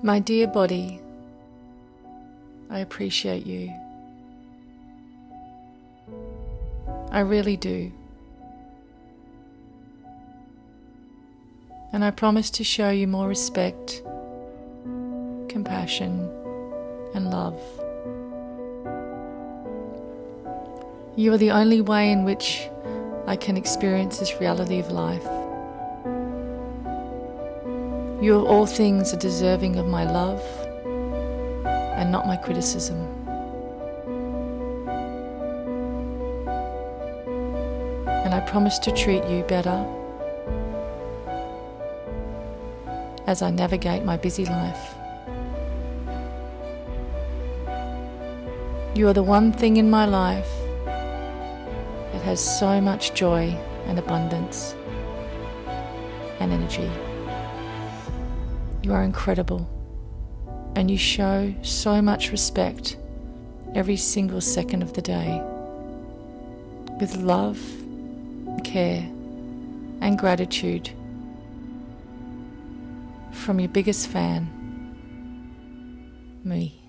My dear body, I appreciate you. I really do. And I promise to show you more respect, compassion, and love. You are the only way in which I can experience this reality of life. You of all things are deserving of my love and not my criticism. And I promise to treat you better as I navigate my busy life. You are the one thing in my life that has so much joy and abundance and energy. You are incredible, and you show so much respect every single second of the day, with love, care, and gratitude from your biggest fan, me.